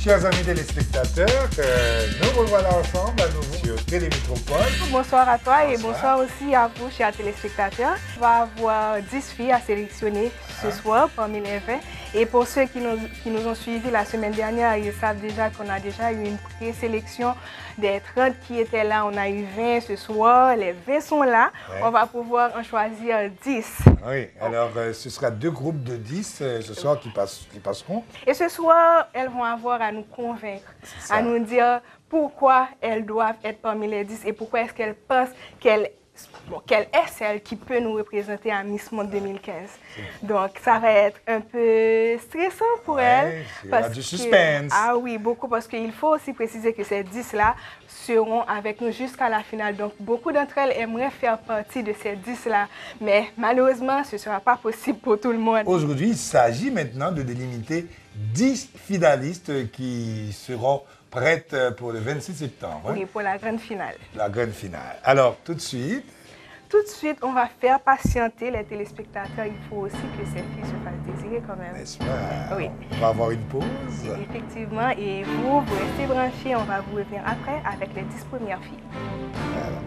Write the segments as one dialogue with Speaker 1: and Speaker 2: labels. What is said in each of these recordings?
Speaker 1: Chers amis téléspectateurs, nous revoilà ensemble à nouveau sur Télémétropole.
Speaker 2: Bonsoir à toi et bonsoir aussi à vous, chers téléspectateurs. On va avoir 10 filles à sélectionner ce soir parmi les 20. Et pour ceux qui nous ont suivis la semaine dernière, ils savent déjà qu'on a déjà eu une présélection des 30 qui étaient là. On a eu 20 ce soir, les 20 sont là. Ouais. On va pouvoir en choisir 10.
Speaker 1: Oui, alors ce sera 2 groupes de 10 ce soir qui passeront.
Speaker 2: Et ce soir, elles vont avoir à nous convaincre, à nous dire pourquoi elles doivent être parmi les 10 et pourquoi est-ce qu'elles pensent qu'elle est celle qui peut nous représenter à Miss Monde 2015. Donc, ça va être un peu stressant pour elles.
Speaker 1: Il y aura du suspense.
Speaker 2: Ah oui, beaucoup, parce qu'il faut aussi préciser que ces 10-là seront avec nous jusqu'à la finale. Donc, beaucoup d'entre elles aimeraient faire partie de ces 10-là, mais malheureusement, ce ne sera pas possible pour tout le monde.
Speaker 1: Aujourd'hui, il s'agit maintenant de délimiter 10 finalistes qui seront prêtes pour le 26 septembre.
Speaker 2: Oui, pour la grande finale.
Speaker 1: La grande finale. Alors, tout de suite,
Speaker 2: on va faire patienter les téléspectateurs. Il faut aussi que ces filles se fassent désirer quand même.
Speaker 1: N'est-ce pas?
Speaker 2: Oui.
Speaker 1: On va avoir une pause.
Speaker 2: Effectivement. Et vous restez branchés. On va vous revenir après avec les 10 premières filles.
Speaker 1: Voilà.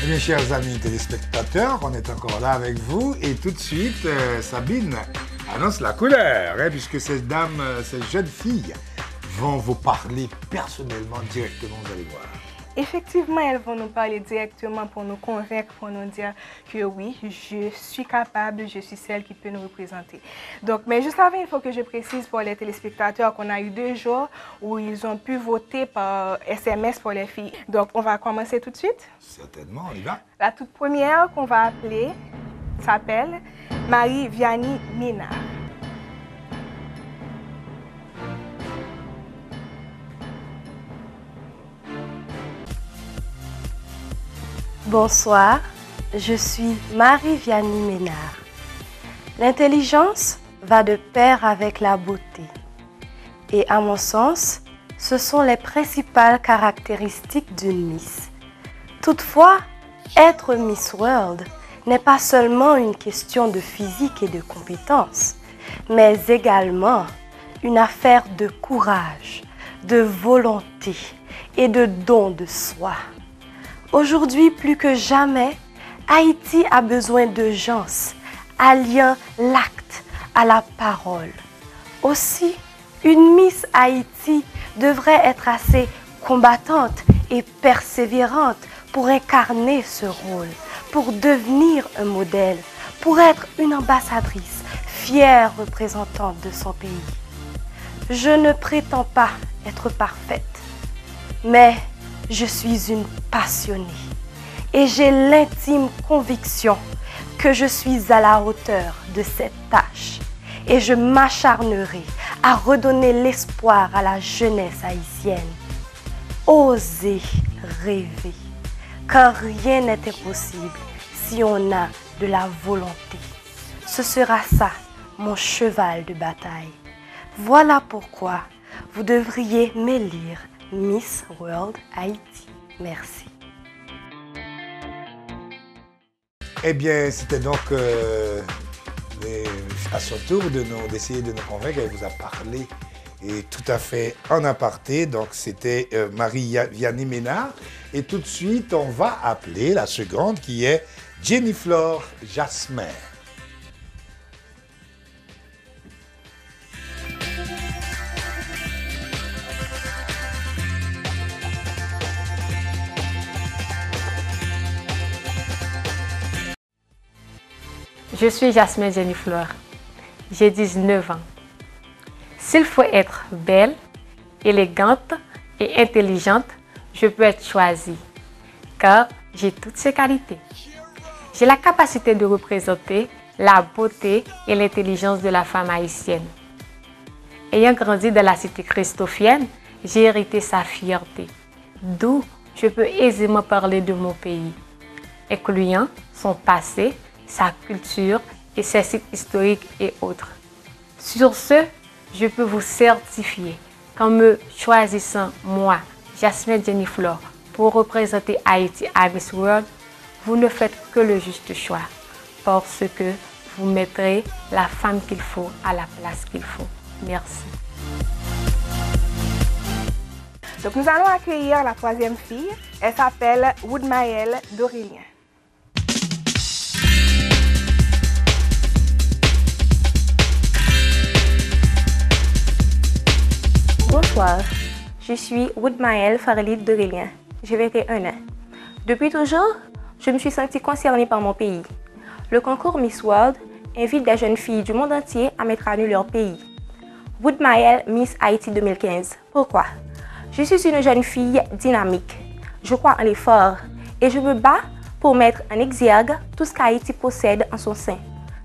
Speaker 1: Eh bien, chers amis téléspectateurs, on est encore là avec vous. Et tout de suite, Sabine annonce la couleur, puisque ces dames, ces jeunes filles vont vous parler personnellement, directement, vous allez voir.
Speaker 2: Effectivement, elles vont nous parler directement pour nous convaincre, pour nous dire que oui, je suis capable, je suis celle qui peut nous représenter. Donc, mais juste avant, il faut que je précise pour les téléspectateurs qu'on a eu 2 jours où ils ont pu voter par SMS pour les filles. Donc, on va commencer tout de suite.
Speaker 1: Certainement, on y va.
Speaker 2: La toute première qu'on va appeler s'appelle Marie-Vianney Ménard.
Speaker 3: Bonsoir, je suis Marie-Vianney Ménard. L'intelligence va de pair avec la beauté. Et à mon sens, ce sont les principales caractéristiques d'une Miss. Toutefois, être Miss World n'est pas seulement une question de physique et de compétences, mais également une affaire de courage, de volonté et de don de soi. Aujourd'hui, plus que jamais, Haïti a besoin de gens alliant l'acte à la parole. Aussi, une Miss Haïti devrait être assez combattante et persévérante pour incarner ce rôle, pour devenir un modèle, pour être une ambassadrice, fière représentante de son pays. Je ne prétends pas être parfaite, mais je suis une passionnée et j'ai l'intime conviction que je suis à la hauteur de cette tâche et je m'acharnerai à redonner l'espoir à la jeunesse haïtienne. Osez rêver, car rien n'est impossible si on a de la volonté. Ce sera ça, mon cheval de bataille. Voilà pourquoi vous devriez m'élire Miss World Haïti. Merci.
Speaker 1: Eh bien, c'était donc à son tour d'essayer de nous convaincre. Elle vous a parlé et tout à fait en aparté. Donc, c'était Marie-Vianney Ménard. Et tout de suite, on va appeler la seconde qui est Jenny-Flore Jasmin.
Speaker 4: Je suis Jasmin Jenny-Flore. J'ai 19 ans. S'il faut être belle, élégante et intelligente, je peux être choisie, car j'ai toutes ces qualités. J'ai la capacité de représenter la beauté et l'intelligence de la femme haïtienne. Ayant grandi dans la cité christophienne, j'ai hérité sa fierté, d'où je peux aisément parler de mon pays, incluant son passé, sa culture et ses sites historiques et autres. Sur ce, je peux vous certifier qu'en me choisissant moi, Jasmin Jenny-Flore, pour représenter Haïti à Miss World, vous ne faites que le juste choix parce que vous mettrez la femme qu'il faut à la place qu'il faut. Merci.
Speaker 2: Donc nous allons accueillir la troisième fille. Elle s'appelle Woodmael d'Aurélien.
Speaker 5: Bonsoir, je suis Woodmael Farlid d'Aurélien. J'ai 21 ans. Depuis toujours, je me suis sentie concernée par mon pays. Le concours Miss World invite des jeunes filles du monde entier à mettre à nu leur pays. Woodmael Miss Haïti 2015. Pourquoi? Je suis une jeune fille dynamique. Je crois en l'effort et je me bats pour mettre en exergue tout ce qu'Haïti possède en son sein.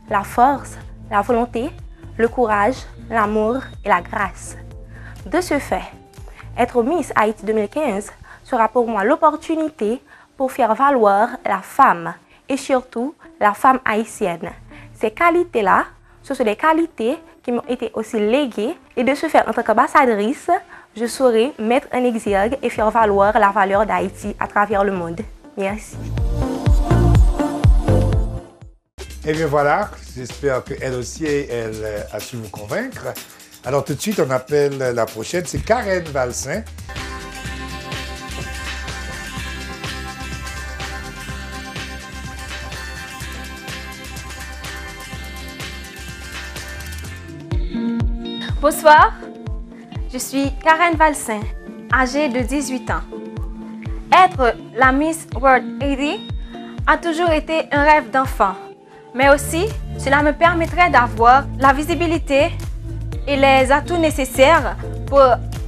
Speaker 5: La force, la volonté, le courage, l'amour et la grâce. De ce fait, être Miss Haïti 2015 sera pour moi l'opportunité pour faire valoir la femme et surtout la femme haïtienne. Ces qualités-là, ce sont des qualités qui m'ont été aussi léguées et de ce fait, en tant qu'ambassadrice, je saurai mettre en exergue et faire valoir la valeur d'Haïti à travers le monde. Merci.
Speaker 1: Et bien voilà, j'espère qu'elle aussi, elle a su vous convaincre. Alors tout de suite, on appelle la prochaine, c'est Karen Valsin.
Speaker 6: Bonsoir, je suis Karen Valsin, âgée de 18 ans. Être la Miss World Haiti a toujours été un rêve d'enfant, mais aussi cela me permettrait d'avoir la visibilité et les atouts nécessaires pour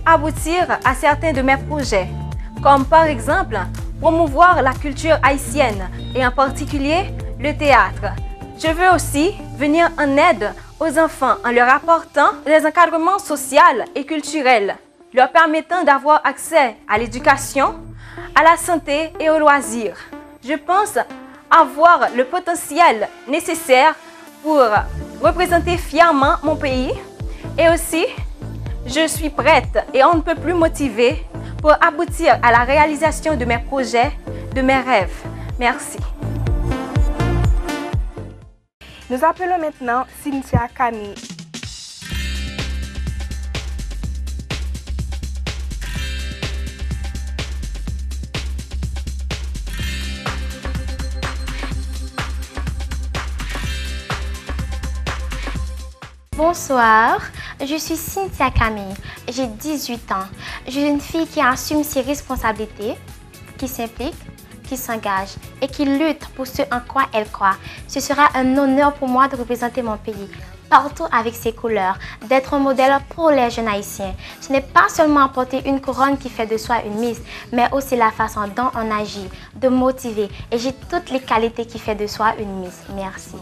Speaker 6: aboutir à certains de mes projets, comme par exemple promouvoir la culture haïtienne et en particulier le théâtre. Je veux aussi venir en aide aux enfants en leur apportant des encadrements sociaux et culturels, leur permettant d'avoir accès à l'éducation, à la santé et aux loisirs. Je pense avoir le potentiel nécessaire pour représenter fièrement mon pays et aussi je suis prête et on ne peut plus motivée pour aboutir à la réalisation de mes projets, de mes rêves. Merci.
Speaker 2: Nous appelons maintenant Cynthia Camille.
Speaker 7: Bonsoir, je suis Cynthia Camille, j'ai 18 ans. Je suis une fille qui assume ses responsabilités, qui s'implique, qui s'engage et qui lutte pour ce en quoi elle croit. Ce sera un honneur pour moi de représenter mon pays partout avec ses couleurs, d'être un modèle pour les jeunes haïtiens. Ce n'est pas seulement porter une couronne qui fait de soi une Miss, mais aussi la façon dont on agit, de motiver. Et j'ai toutes les qualités qui fait de soi une Miss. Merci.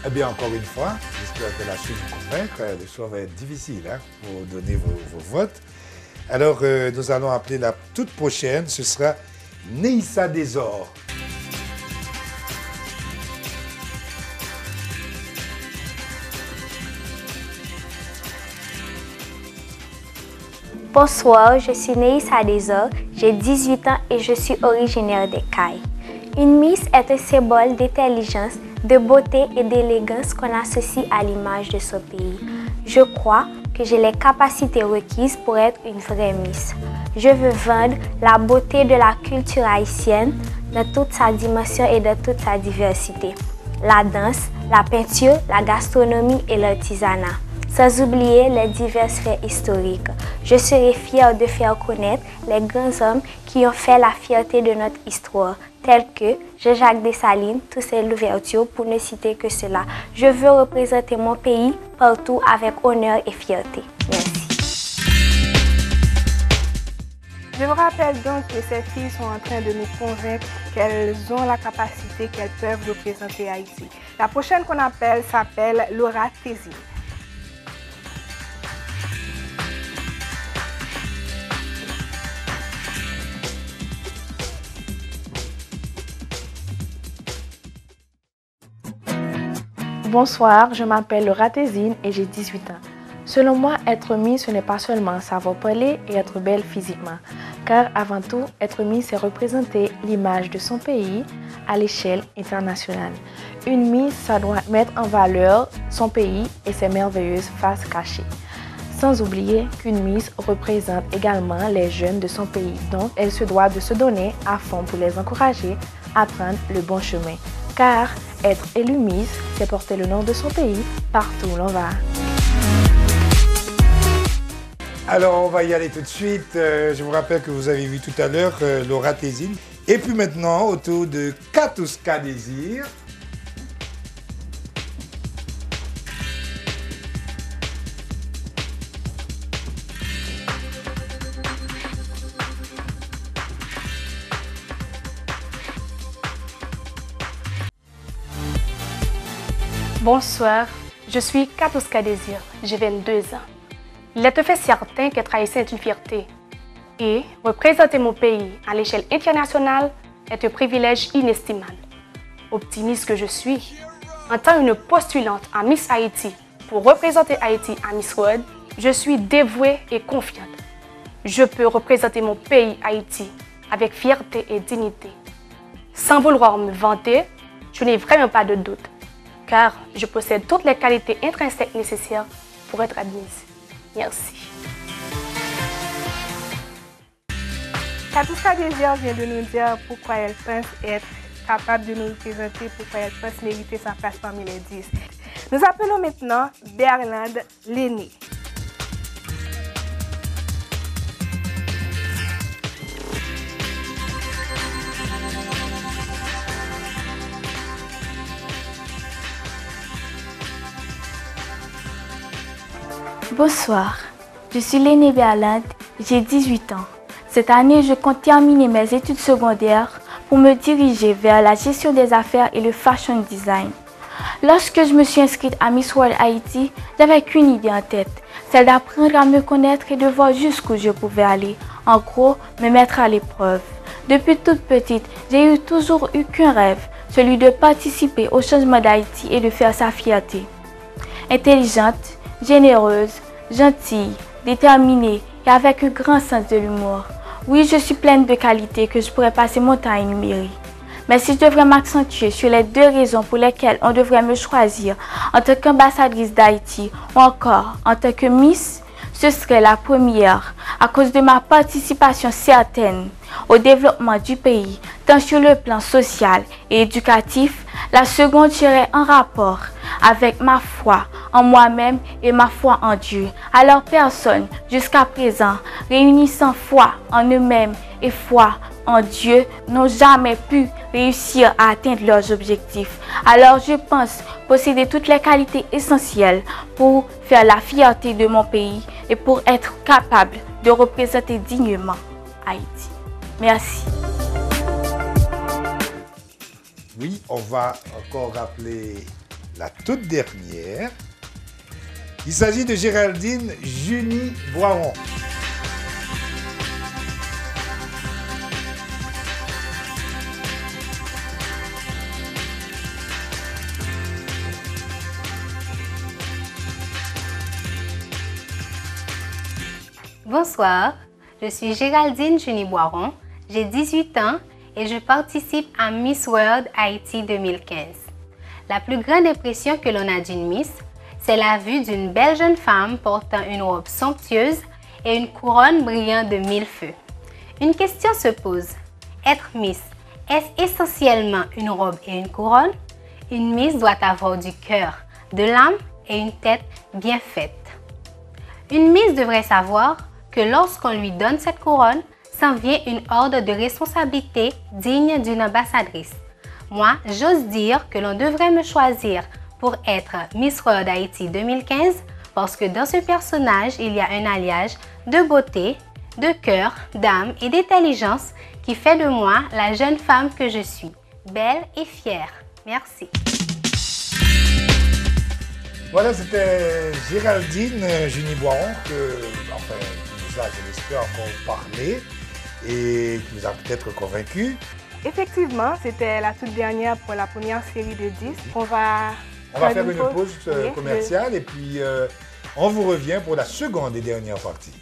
Speaker 1: Eh bien, encore une fois, j'espère que la suite vous convaincre. Le choix va être difficile pour donner vos votes. Alors, nous allons appeler la toute prochaine. Ce sera Neissa Desor.
Speaker 8: Bonsoir, je suis Neissa Desor, j'ai 18 ans et je suis originaire des Cayes. Une Miss est un symbole d'intelligence, de beauté et d'élégance qu'on associe à l'image de son pays. Je crois que j'ai les capacités requises pour être une vraie Miss. Je veux vendre la beauté de la culture haïtienne dans toute sa dimension et dans toute sa diversité. La danse, la peinture, la gastronomie et l'artisanat. Sans oublier les divers faits historiques. Je serai fière de faire connaître les grands hommes qui ont fait la fierté de notre histoire, tels que Jean-Jacques Dessalines, Toussaint Louverture, pour ne citer que cela. Je veux représenter mon pays partout avec honneur et fierté. Merci.
Speaker 2: Je vous rappelle donc que ces filles sont en train de nous convaincre qu'elles ont la capacité, qu'elles peuvent représenter Haïti. La prochaine qu'on appelle s'appelle Laura Tézine.
Speaker 9: Bonsoir, je m'appelle Laura Tézine et j'ai 18 ans. Selon moi, être Miss, ce n'est pas seulement savoir parler et être belle physiquement. car avant tout, être Miss, c'est représenter l'image de son pays à l'échelle internationale. Une Miss, ça doit mettre en valeur son pays et ses merveilleuses faces cachées. Sans oublier qu'une Miss représente également les jeunes de son pays, donc elle se doit de se donner à fond pour les encourager à prendre le bon chemin. Car être élue Miss, c'est porter le nom de son pays partout où l'on va.
Speaker 1: Alors, on va y aller tout de suite. Je vous rappelle que vous avez vu tout à l'heure Laura Tézine. Et puis maintenant, autour de Katouska Désir.
Speaker 10: Bonsoir, je suis Katouska Désir, j'ai 22 ans. Il est tout fait certain qu'être haïtien est une fierté. Et représenter mon pays à l'échelle internationale est un privilège inestimable. Optimiste que je suis, en tant qu'une postulante à Miss Haïti pour représenter Haïti à Miss World, je suis dévouée et confiante. Je peux représenter mon pays Haïti avec fierté et dignité. Sans vouloir me vanter, je n'ai vraiment pas de doute, car je possède toutes les qualités intrinsèques nécessaires pour être admise. Merci.
Speaker 2: Katouska Désir vient de nous dire pourquoi elle pense être capable de nous représenter, pourquoi elle pense mériter sa place parmi les 10. Nous appelons maintenant Berlande Lenné.
Speaker 8: Bonsoir, je suis Lenné Berlande, j'ai 18 ans. Cette année, je compte terminer mes études secondaires pour me diriger vers la gestion des affaires et le fashion design. Lorsque je me suis inscrite à Miss World Haïti, j'avais qu'une idée en tête, celle d'apprendre à me connaître et de voir jusqu'où je pouvais aller. En gros, me mettre à l'épreuve. Depuis toute petite, j'ai toujours eu qu'un rêve, celui de participer au changement d'Haïti et de faire sa fierté. Intelligente, généreuse, gentille, déterminée et avec un grand sens de l'humour. Oui, je suis pleine de qualités que je pourrais passer mon temps à énumérer. Mais si je devrais m'accentuer sur les 2 raisons pour lesquelles on devrait me choisir en tant qu'ambassadrice d'Haïti ou encore en tant que Miss, ce serait la première, à cause de ma participation certaine au développement du pays, tant sur le plan social et éducatif. La seconde serait en rapport avec ma foi en moi-même et ma foi en Dieu. Alors personne, jusqu'à présent, réunissant foi en eux-mêmes et foi en Dieu, n'ont jamais pu réussir à atteindre leurs objectifs. Alors je pense posséder toutes les qualités essentielles pour faire la fierté de mon pays et pour être capable de représenter dignement Haïti. Merci.
Speaker 1: Oui, on va encore rappeler la toute dernière. Il s'agit de Géraldine Junie Boiron.
Speaker 11: Bonsoir, je suis Géraldine Junie Boiron, j'ai 18 ans et je participe à Miss World Haïti 2015. La plus grande impression que l'on a d'une Miss, c'est la vue d'une belle jeune femme portant une robe somptueuse et une couronne brillant de 1000 feux. Une question se pose, être Miss, est-ce essentiellement une robe et une couronne? Une Miss doit avoir du cœur, de l'âme et une tête bien faite. Une Miss devrait savoir que lorsqu'on lui donne cette couronne, s'en vient une horde de responsabilités digne d'une ambassadrice. Moi, j'ose dire que l'on devrait me choisir pour être Miss World Haïti 2015 parce que dans ce personnage, il y a un alliage de beauté, de cœur, d'âme et d'intelligence qui fait de moi la jeune femme que je suis, belle et fière. Merci.
Speaker 1: Voilà, c'était Géraldine Junie Boiron qui nous a, je l'espère, encore parlé et qui nous a peut-être convaincus.
Speaker 2: Effectivement, c'était la toute dernière pour la première série de 10. On va
Speaker 1: faire une pause commerciale et puis on vous revient pour la seconde et dernière partie.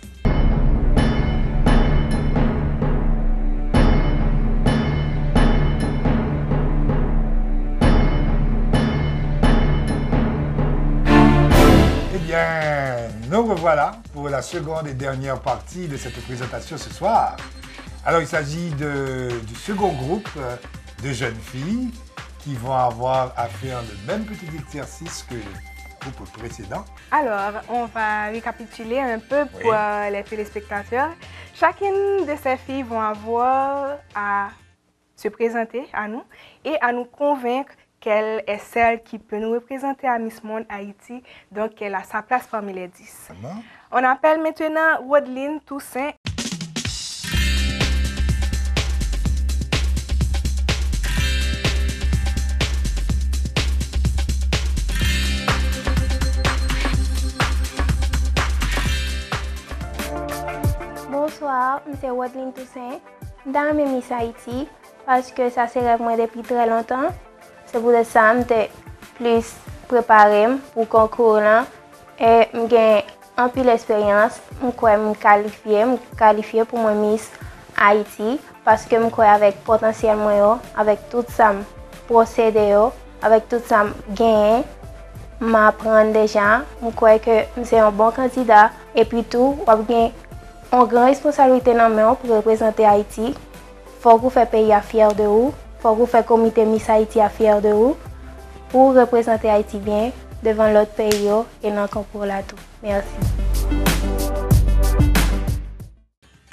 Speaker 1: voilà pour la seconde et dernière partie de cette présentation ce soir. Alors, il s'agit du second groupe de jeunes filles qui vont avoir à faire le même petit exercice que le groupe précédent.
Speaker 2: Alors, on va récapituler un peu pour les téléspectateurs. Chacune de ces filles vont avoir à se présenter à nous et à nous convaincre qu'elle est celle qui peut nous représenter à Miss Monde Haïti, donc qu'elle a sa place parmi les 10. On appelle maintenant Wodeline Toussaint.
Speaker 8: Bonsoir, c'est Wodeline Toussaint. Dans mes Miss Haïti, parce que ça c'est rêve moi depuis très longtemps. C'est pour ça que je plus préparé pour le concours là. Et j'ai un peu d'expérience. Je me qualifié pour mon Miss Haïti parce que je crois avec potentiel moi, avec tout ça procédé, avec tout ça gagné, m'apprendre déjà. Je crois que c'est un bon candidat. Et puis tout, j'ai une grande responsabilité dans mes mains pour représenter Haïti. Il faut que vous fassiez pays fier de vous. Il faut que vous fassiez comité Miss Haïti fier de vous pour représenter Haïti bien devant l'autre pays et dans le concours là tout. Merci.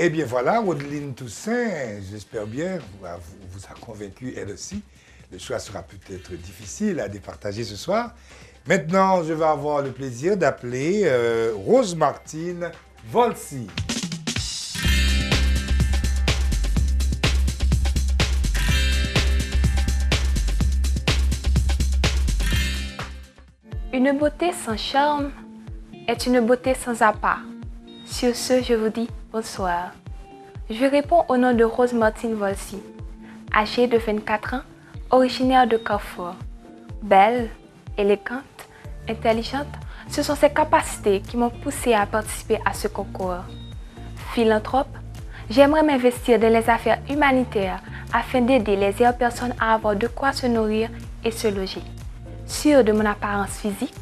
Speaker 1: Eh bien voilà, Wodeline Toussaint, j'espère bien, vous a convaincu elle aussi. Le choix sera peut-être difficile à départager ce soir. Maintenant, je vais avoir le plaisir d'appeler Rose-Martine Volsi.
Speaker 9: Une beauté sans charme est une beauté sans appât. Sur ce, je vous dis bonsoir. Je réponds au nom de Rose-Martine Volsi, âgée de 24 ans, originaire de Carrefour. Belle, élégante, intelligente, ce sont ces capacités qui m'ont poussée à participer à ce concours. Philanthrope, j'aimerais m'investir dans les affaires humanitaires afin d'aider les personnes à avoir de quoi se nourrir et se loger. Sûre de mon apparence physique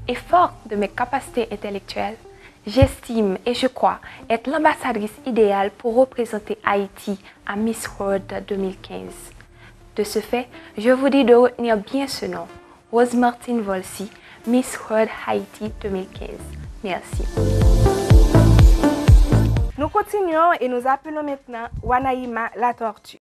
Speaker 9: et forte de mes capacités intellectuelles, j'estime et je crois être l'ambassadrice idéale pour représenter Haïti à Miss World 2015. De ce fait, je vous dis de retenir bien ce nom, Rose-Martine Volsi, Miss World Haïti 2015. Merci.
Speaker 2: Nous continuons et nous appelons maintenant Wanaïma la tortue.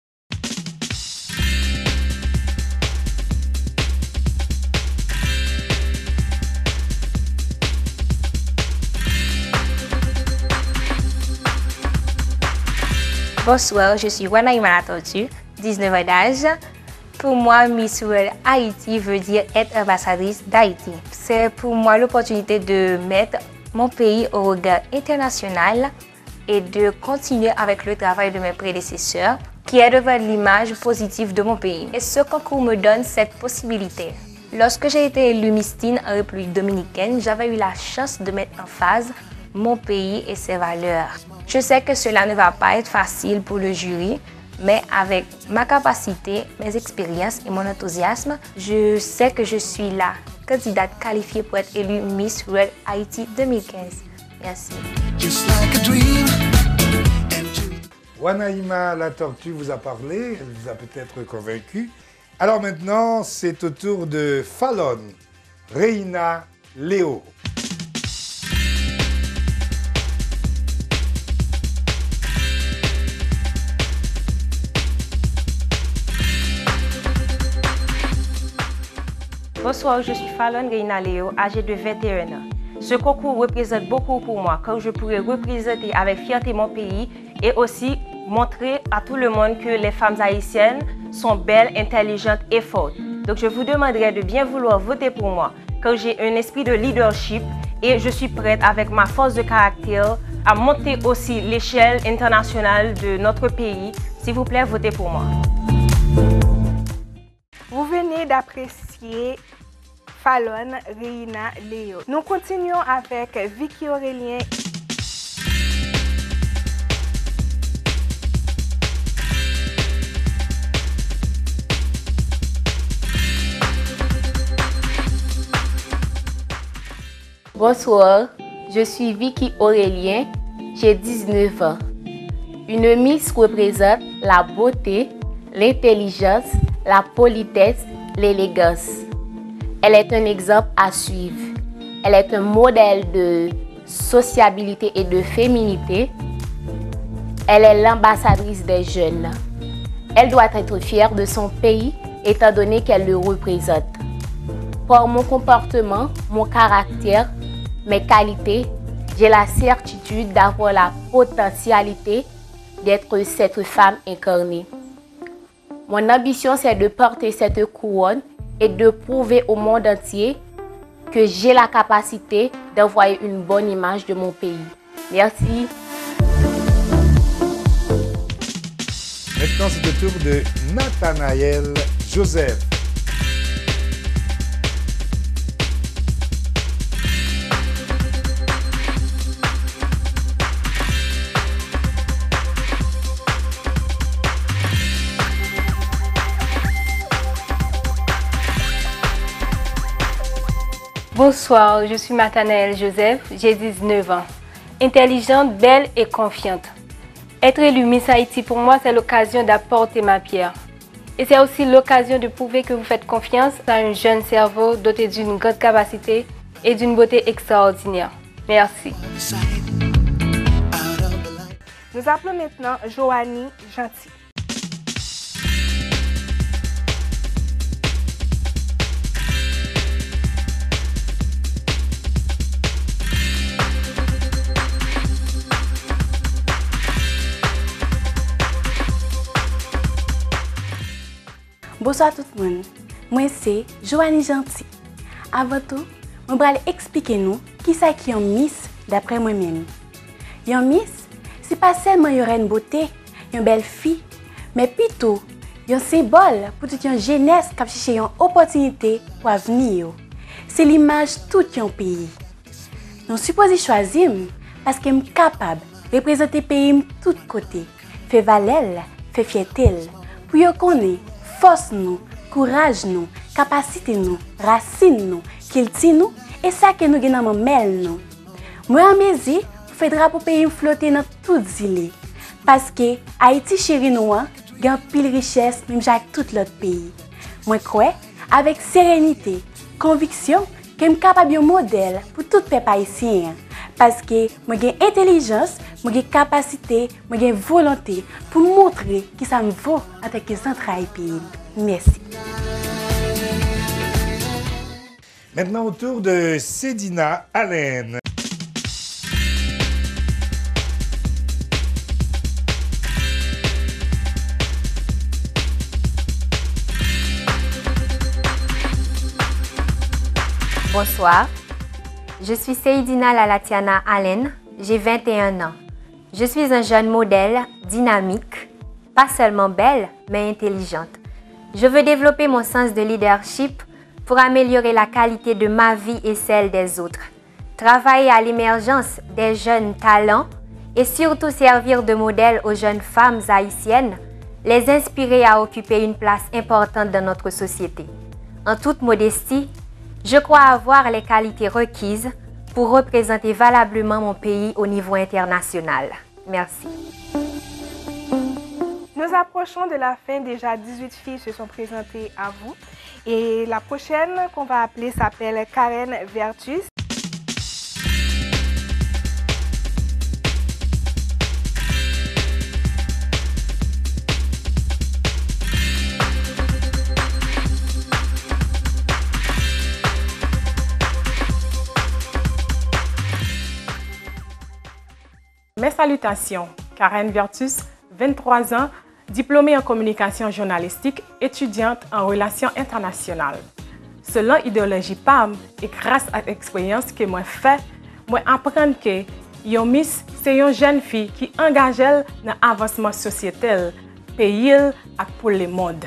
Speaker 5: Bonsoir, je suis Wanaïma la tortue, 19 ans d'âge. Pour moi, Miss World Haïti veut dire être ambassadrice d'Haïti. C'est pour moi l'opportunité de mettre mon pays au regard international et de continuer avec le travail de mes prédécesseurs qui est devant l'image positive de mon pays. Et ce concours me donne cette possibilité. Lorsque j'ai été élue Miss Teen en République dominicaine, j'avais eu la chance de mettre en phase mon pays et ses valeurs. Je sais que cela ne va pas être facile pour le jury, mais avec ma capacité, mes expériences et mon enthousiasme, je sais que je suis la candidate qualifiée pour être élue Miss World Haïti 2015. Merci.
Speaker 1: Wanaïma la tortue vous a parlé, elle vous a peut-être convaincu. Alors maintenant, c'est au tour de Fallon, Reina Léo.
Speaker 12: Bonsoir, je suis Fallon Reina Léo, âgée de 21 ans. Ce concours représente beaucoup pour moi, car je pourrais représenter avec fierté mon pays et aussi montrer à tout le monde que les femmes haïtiennes sont belles, intelligentes et fortes. Donc je vous demanderai de bien vouloir voter pour moi, car j'ai un esprit de leadership et je suis prête avec ma force de caractère à monter aussi l'échelle internationale de notre pays. S'il vous plaît, votez pour moi.
Speaker 2: Vous venez d'apprécier Fallon Reina Léo. Nous continuons avec Vicky Aurélien.
Speaker 13: Bonsoir, Je suis Vicky Aurélien, j'ai 19 ans. Une Miss représente la beauté, l'intelligence, la politesse, l'élégance. Elle est un exemple à suivre. Elle est un modèle de sociabilité et de féminité. Elle est l'ambassadrice des jeunes. Elle doit être fière de son pays étant donné qu'elle le représente. Par mon comportement, mon caractère, mes qualités, j'ai la certitude d'avoir la potentialité d'être cette femme incarnée. Mon ambition, c'est de porter cette couronne et de prouver au monde entier que j'ai la capacité d'envoyer une bonne image de mon pays. Merci.
Speaker 1: Maintenant, c'est le tour de Nathanaël Joseph.
Speaker 2: Bonsoir, je suis Nathanaël Joseph, j'ai 19 ans. Intelligente, belle et confiante. Être élue Miss Haïti pour moi, c'est l'occasion d'apporter ma pierre. Et c'est aussi l'occasion de prouver que vous faites confiance à un jeune cerveau doté d'une grande capacité et d'une beauté extraordinaire. Merci. Nous appelons maintenant Joanie Gentil.
Speaker 9: Bonsoir tout le monde, moi c'est Joanie Gentil. Avant tout, je vais expliquer nous qui c'est qui est un Miss d'après moi-même. Un Miss, ce n'est pas seulement une beauté, une belle fille, mais plutôt un symbole pour toute une jeunesse qui cherche une opportunité pour l'avenir. C'est l'image de tout un pays. Nous supposons choisir parce que je suis capable de représenter le pays de tous côtés, faire valeur, faire fierté, pour qu'on connaisse force nous, courage nous, capacité nous, racine nous, culture nous et ça que nous avons dans nous. Moi en Mézi, je fais drapeau pays flotter dans toutes les îles parce que Haïti chéri nous a une pile richesse même avec tout l'autre pays. Moi crois avec sérénité, conviction que je suis capable de modèle pour tout peuple haïtien parce que moi j'ai intelligence, moi j'ai capacité, moi j'ai volonté pour montrer que ça me vaut en tant que centrale pays. Merci.
Speaker 1: Maintenant au tour de Cédina Allen.
Speaker 14: Bonsoir, je suis Seydina Lalatiana Allen, j'ai 21 ans. Je suis un jeune modèle dynamique, pas seulement belle, mais intelligente. Je veux développer mon sens de leadership pour améliorer la qualité de ma vie et celle des autres, travailler à l'émergence des jeunes talents et surtout servir de modèle aux jeunes femmes haïtiennes, les inspirer à occuper une place importante dans notre société. En toute modestie, je crois avoir les qualités requises pour représenter valablement mon pays au niveau international. Merci.
Speaker 2: Nous approchons de la fin. Déjà 18 filles se sont présentées à vous. Et la prochaine qu'on va appeler s'appelle Karen Vertus.
Speaker 15: Mes salutations, Karen Vertus, 23 ans, diplômée en communication journalistique, étudiante en relations internationales. Selon l'idéologie PAM et grâce à l'expérience que moi fait, moi apprends que yon Miss c'est une jeune fille qui engage dans l'avancement sociétal, pays et pour le monde.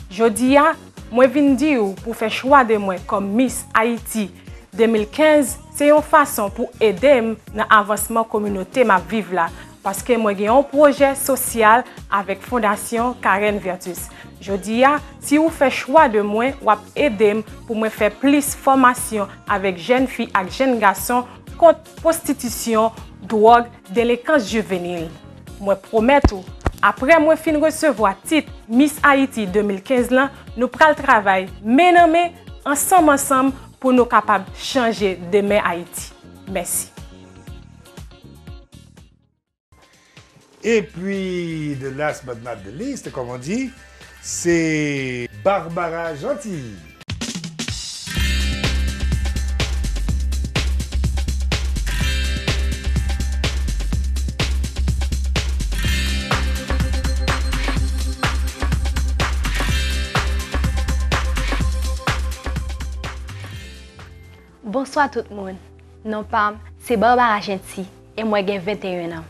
Speaker 15: Jodi a, moi vinn dire pour faire choix de moi comme Miss Haïti 2015, c'est une façon pour aider dans l'avancement communauté ma vivre là parce que moi j'ai un projet social avec Fondation Karen Vertus. Je dis si vous faites choix de moi, vous aider pour me faire plus formation avec jeunes filles et jeunes garçons contre prostitution, drogue, délinquance juvénile. Moi promets tout, après moi fin recevoir titre Miss Haïti 2015 là, nous pral travail menamé ensemble pour nous capables changer demain Haïti. Merci.
Speaker 1: Et puis, the last but not the least, comme on dit, c'est Barbara Gentil.
Speaker 9: Bonsoir tout le monde. Non pam, c'est Barbara Gentil et moi j'ai 21 ans.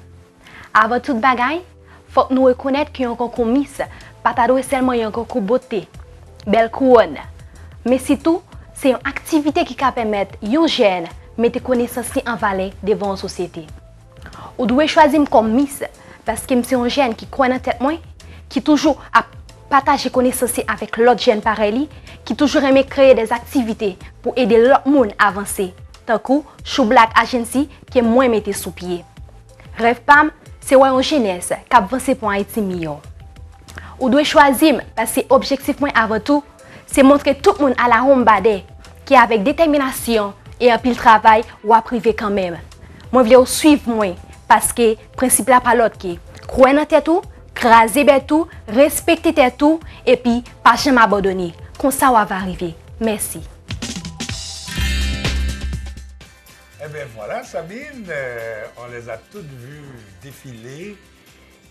Speaker 9: Avant toute bagaille, faut nous reconnaître qu'il y a un concours Miss, pas seulement un concours beauté, belle couronne. Mais surtout, c'est une activité qui peut permettre aux jeunes de mettre connaissances en valeur devant la société. Vous devez choisir comme Miss parce que c'est un jeune qui croit dans tête moi, qui toujours a partager connaissances avec l'autre jeune pareil, qui toujours aime créer des activités pour aider l'autre monde à avancer. Tant que Chou Black Agency qui est moins metté sous pied. Rêve Pam, c'est une jeunesse qui avance pour Haïti meilleur. Vous devez choisir parce que l'objectif avant tout, c'est montrer tout le monde à la rombade qui avec détermination et un pile travail ou à priver quand même. Moi je viens suivre moi parce que le principe là pas l'autre qui croire dans tête tout, craser tout, respecter tout et puis pas jamais abandonner. Comme ça va arriver. Merci.
Speaker 1: Eh bien voilà, Sabine, on les a toutes vues défiler,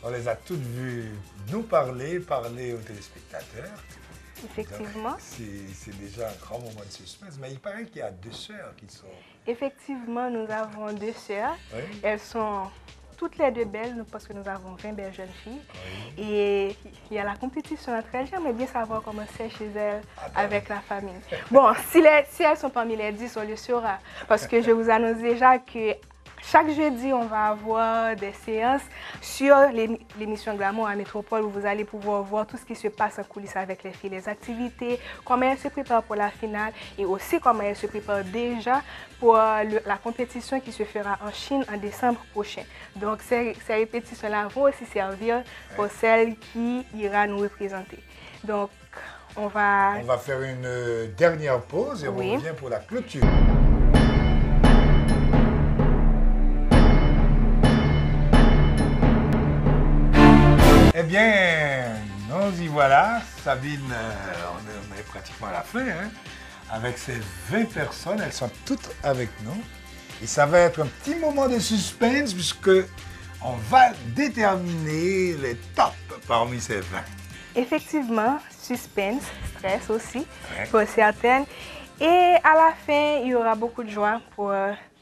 Speaker 1: on les a toutes vues nous parler aux téléspectateurs.
Speaker 2: Effectivement.
Speaker 1: C'est déjà un grand moment de suspense, mais il paraît qu'il y a 2 sœurs qui sont...
Speaker 2: Effectivement, nous avons 2 sœurs. Oui. Elles sont toutes les 2 belles, parce que nous avons 20 belles jeunes filles. Oui. Et il y a la compétition entre elles. J'aimerais bien savoir comment c'est chez elles avec la famille. Bon, si elles sont parmi les 10, on le saura. Parce que je vous annonce déjà que chaque jeudi, on va avoir des séances sur l'émission Glamour à Métropole où vous allez pouvoir voir tout ce qui se passe en coulisses avec les filles, les activités, comment elles se préparent pour la finale et aussi comment elles se préparent déjà pour la compétition qui se fera en Chine en décembre prochain. Donc ces répétitions-là vont aussi servir pour celles qui ira nous représenter. Donc on va
Speaker 1: faire une dernière pause et on revient pour la clôture. Eh bien, nous y voilà. Sabine, on est pratiquement à la fin. Hein? Avec ces 20 personnes, elles sont toutes avec nous. Et ça va être un petit moment de suspense puisque on va déterminer les tops parmi ces 20.
Speaker 2: Effectivement, suspense, stress aussi pour certaines. Et à la fin, il y aura beaucoup de joie pour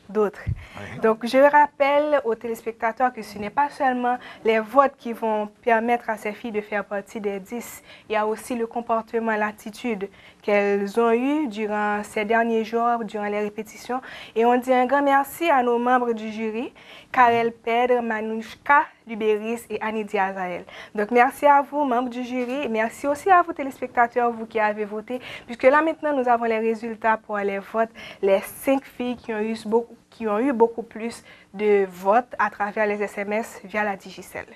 Speaker 2: d'autres. Oui. Donc, je rappelle aux téléspectateurs que ce n'est pas seulement les votes qui vont permettre à ces filles de faire partie des 10. Il y a aussi le comportement, l'attitude qu'elles ont eu durant ces derniers jours, durant les répétitions. Et on dit un grand merci à nos membres du jury, Karel Pedre, Manouchka Luberis et Annie Diazael. Donc, merci à vous, membres du jury. Merci aussi à vous, téléspectateurs, vous qui avez voté, puisque là, maintenant, nous avons les résultats pour les votes. Les 5 filles qui ont eu beaucoup plus de votes à travers les SMS via la Digicel.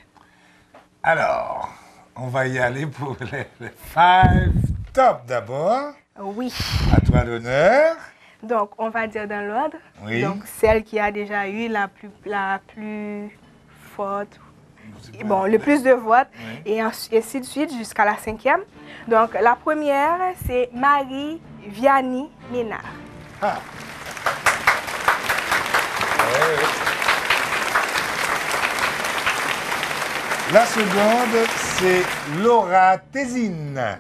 Speaker 1: Alors, on va y aller pour les 5 top d'abord.
Speaker 2: Oui.
Speaker 1: À toi l'honneur.
Speaker 2: Donc, on va dire dans l'ordre.
Speaker 1: Oui.
Speaker 2: Donc, celle qui a déjà eu la plus forte, bon, le plus de votes, oui. Et ainsi de suite jusqu'à la 5e. Donc, la première, c'est Marie Vianney Ménard. Ah.
Speaker 1: Ouais. La seconde, c'est Laura Tézine.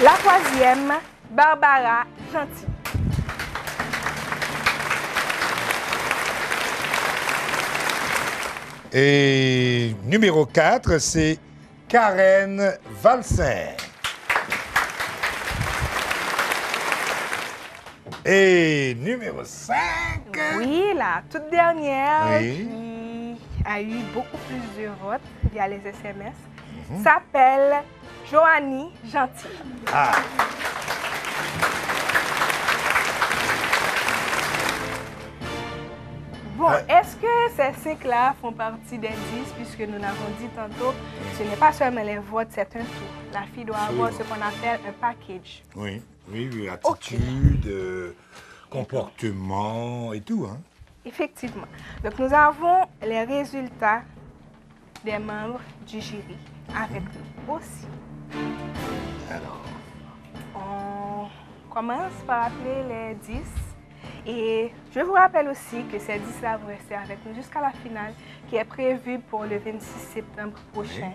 Speaker 2: La troisième, Barbara Gentil.
Speaker 1: Et numéro 4, c'est Karen Valsin. Et numéro 5.
Speaker 2: Oui, la toute dernière qui a eu beaucoup plus de votes via les SMS. s'appelle Joanie Gentil.
Speaker 1: Ah.
Speaker 2: Bon, est-ce que ces 5-là font partie des 10, puisque nous l'avons dit tantôt, ce n'est pas seulement les votes, c'est un tout. La fille doit avoir ce qu'on appelle un package.
Speaker 1: Oui, attitude, comportement et tout. Hein.
Speaker 2: Effectivement. Donc, nous avons les résultats des membres du jury avec nous aussi.
Speaker 1: Alors,
Speaker 2: on commence par appeler les 10. Et je vous rappelle aussi que ces 10-là vont rester avec nous jusqu'à la finale qui est prévue pour le 26 septembre prochain.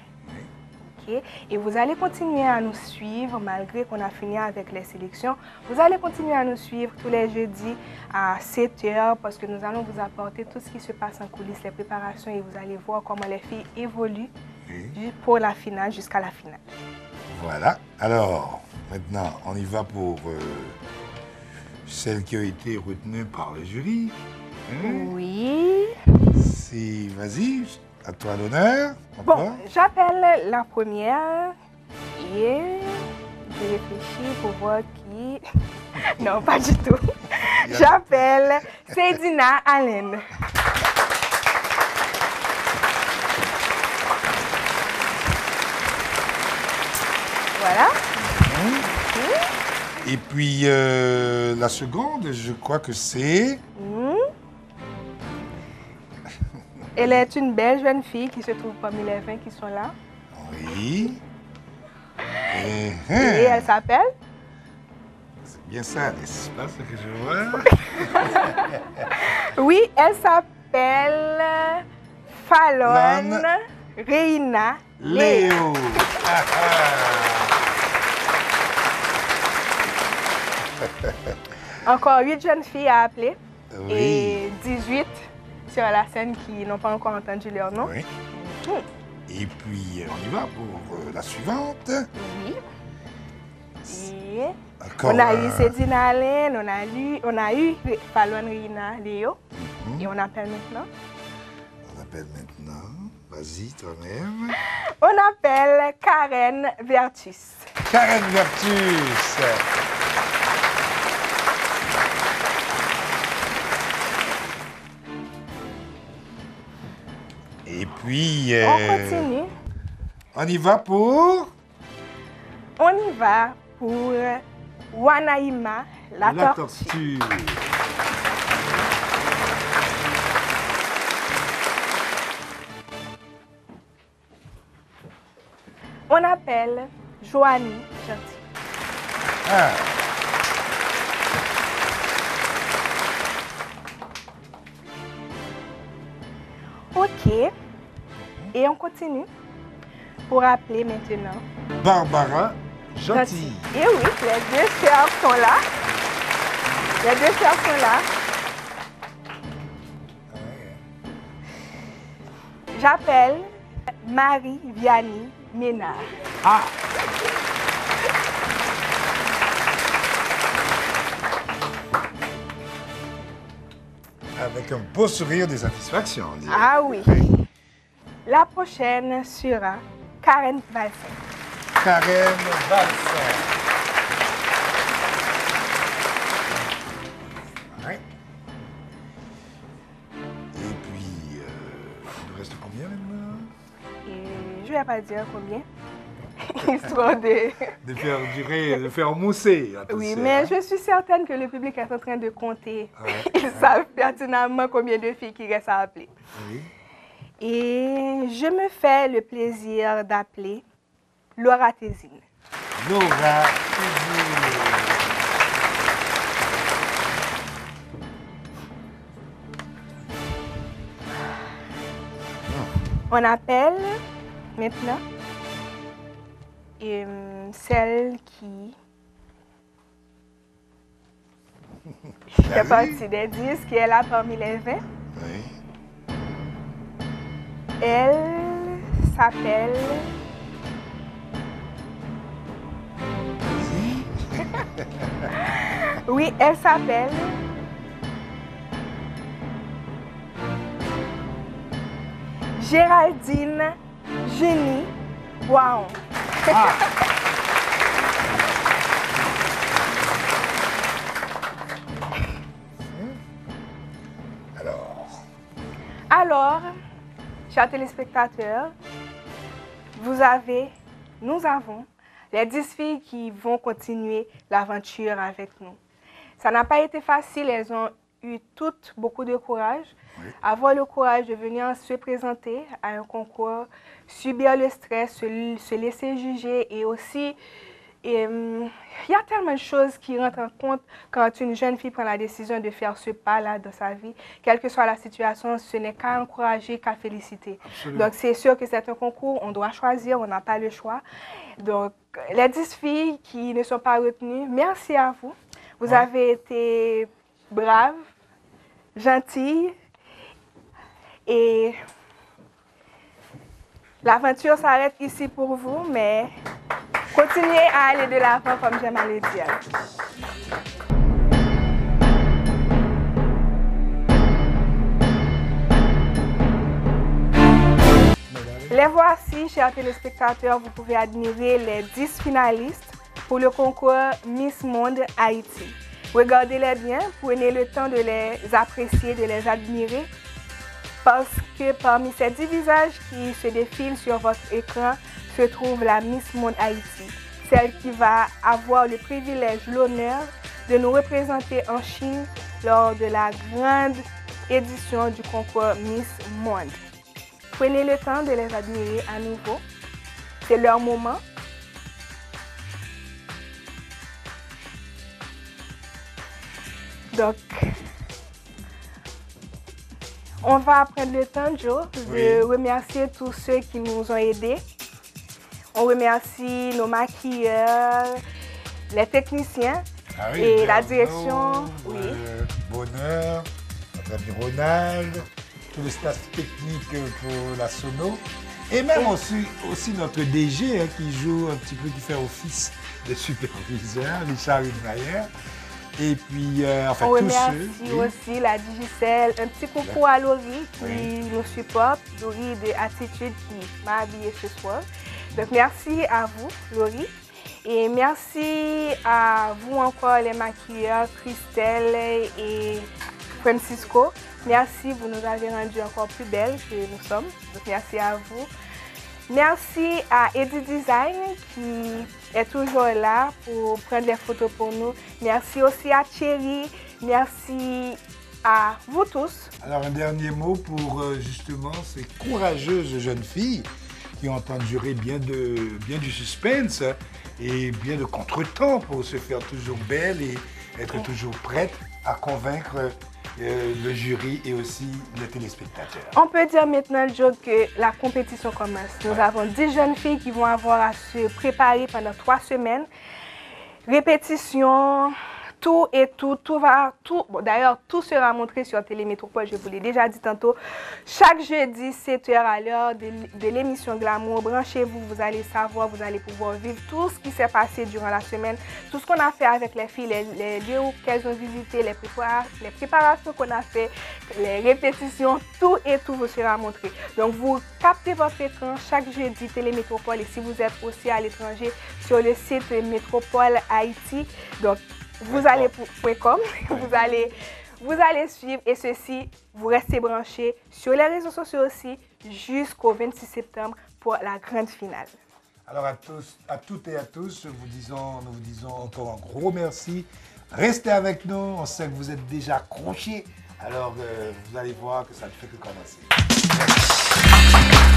Speaker 2: Okay? Et vous allez continuer à nous suivre malgré qu'on a fini avec les sélections. Vous allez continuer à nous suivre tous les jeudis à 7h parce que nous allons vous apporter tout ce qui se passe en coulisses, les préparations et vous allez voir comment les filles évoluent pour la finale jusqu'à la finale.
Speaker 1: Voilà. Alors, maintenant, on y va pour celles qui ont été retenues par le jury. Hein?
Speaker 2: Oui.
Speaker 1: Vas-y, à toi l'honneur.
Speaker 2: Bon, j'appelle la première et je réfléchis pour voir qui... Non, pas du tout. J'appelle Seydina Allen. Voilà.
Speaker 1: Et puis, la seconde, je crois que c'est...
Speaker 2: Elle est une belle jeune fille qui se trouve parmi les 20 qui sont là.
Speaker 1: Oui.
Speaker 2: Et elle s'appelle?
Speaker 1: C'est bien ça, n'est-ce pas, ce que je vois?
Speaker 2: Oui, elle s'appelle Fallon Reina Léo. Encore 8 jeunes filles à appeler et 18 sur la scène qui n'ont pas encore entendu leur nom.
Speaker 1: Oui. Et puis, on y va pour la suivante.
Speaker 2: Oui. Et on a eu Seydina Allen, on a eu Fallon Reina Léo. Et on appelle maintenant?
Speaker 1: On appelle maintenant. Vas-y, toi-même.
Speaker 2: On appelle Karen Vertus.
Speaker 1: Karen Vertus. Et puis...
Speaker 2: on continue.
Speaker 1: On y va pour...
Speaker 2: On y va pour Wanaïma, la tortue. On appelle Joanie Gentil.
Speaker 1: Ah.
Speaker 2: OK. Et on continue pour appeler maintenant
Speaker 1: Barbara Gentil.
Speaker 2: Et oui, les deux sœurs sont là. Les deux sœurs sont là. J'appelle Marie Vianney Ménard.
Speaker 1: Ah! Avec un beau sourire de satisfaction, on dirait.
Speaker 2: Ah oui. La prochaine sera Karen Valsin.
Speaker 1: Karen Valsin. Ouais. Et puis, il nous reste combien maintenant?
Speaker 2: Je ne vais pas dire combien. Histoire de...
Speaker 1: de faire durer, de faire mousser.
Speaker 2: Oui, mais je suis certaine que le public est en train de compter. Ils savent pertinemment combien de filles qui restent à appeler.
Speaker 1: Oui.
Speaker 2: Et je me fais le plaisir d'appeler Laura Tézine.
Speaker 1: Laura Tézine.
Speaker 2: On appelle maintenant celle qui fait partie des 10, qui est là parmi les 20.
Speaker 1: Oui.
Speaker 2: Elle s'appelle... Oui, elle s'appelle... Géraldine Jenny Boiron.
Speaker 1: Ah.
Speaker 2: Alors, chers téléspectateurs, nous avons les 10 filles qui vont continuer l'aventure avec nous. Ça n'a pas été facile, elles ont eu toutes beaucoup de courage. Oui. Avoir le courage de venir se présenter à un concours, subir le stress, se laisser juger et aussi, il y a tellement de choses qui rentrent en compte quand une jeune fille prend la décision de faire ce pas-là dans sa vie. Quelle que soit la situation, ce n'est qu'à encourager, qu'à féliciter. Absolument. Donc c'est sûr que c'est un concours, on doit choisir, on n'a pas le choix. Donc les 10 filles qui ne sont pas retenues, merci à vous. Vous avez été braves, gentilles et l'aventure s'arrête ici pour vous, mais continuez à aller de l'avant comme j'aime à le dire. Les voici, chers téléspectateurs, vous pouvez admirer les 10 finalistes pour le concours Miss Monde Haïti. Regardez-les bien, prenez le temps de les apprécier, de les admirer, parce que parmi ces 10 visages qui se défilent sur votre écran se trouve la Miss Monde Haïti, celle qui va avoir le privilège, l'honneur de nous représenter en Chine lors de la grande édition du concours Miss Monde. Prenez le temps de les admirer à nouveau, c'est leur moment. Donc, on va prendre le temps, Joe, de remercier tous ceux qui nous ont aidés. On remercie nos maquilleurs, les techniciens et la direction.
Speaker 1: Bonheur, notre ami Ronald, tout le staff technique pour la sono. Et même aussi notre DG qui joue un petit peu, qui fait office de superviseur, Richard Mayer. Et puis,
Speaker 2: on remercie aussi la Digicel. Un petit coucou à Laurie qui nous supporte, Laurie de Attitude qui m'a habillée ce soir. Donc, merci à vous, Laurie. Et merci à vous encore, les maquilleurs, Christelle et Francisco. Merci, vous nous avez rendu encore plus belles que nous sommes. Donc, merci à vous. Merci à Eddie Design qui est toujours là pour prendre les photos pour nous. Merci aussi à Thierry. Merci à vous tous.
Speaker 1: Alors un dernier mot pour justement ces courageuses jeunes filles qui ont enduré bien du suspense et bien de contretemps pour se faire toujours belles et être toujours prêtes à convaincre le jury et aussi les téléspectateurs.
Speaker 2: On peut dire maintenant, Joe, que la compétition commence. Nous avons 10 jeunes filles qui vont avoir à se préparer pendant 3 semaines. Répétition, tout. Bon, d'ailleurs, tout sera montré sur Télémétropole, je vous l'ai déjà dit tantôt. Chaque jeudi, 7h à l'heure de l'émission Glamour. Branchez-vous, vous allez savoir, vous allez pouvoir vivre tout ce qui s'est passé durant la semaine, tout ce qu'on a fait avec les filles, les lieux qu'elles ont visités, les préparations qu'on a fait, les répétitions, tout vous sera montré. Donc, vous captez votre écran chaque jeudi Télémétropole et si vous êtes aussi à l'étranger, sur le site Métropole Haïti. Donc, vous allez suivre et ceci, vous restez branchés sur les réseaux sociaux aussi jusqu'au 26 septembre pour la grande finale.
Speaker 1: Alors à toutes et à tous, nous vous disons encore un gros merci. Restez avec nous, on sait que vous êtes déjà accrochés, alors vous allez voir que ça ne fait que commencer. Merci.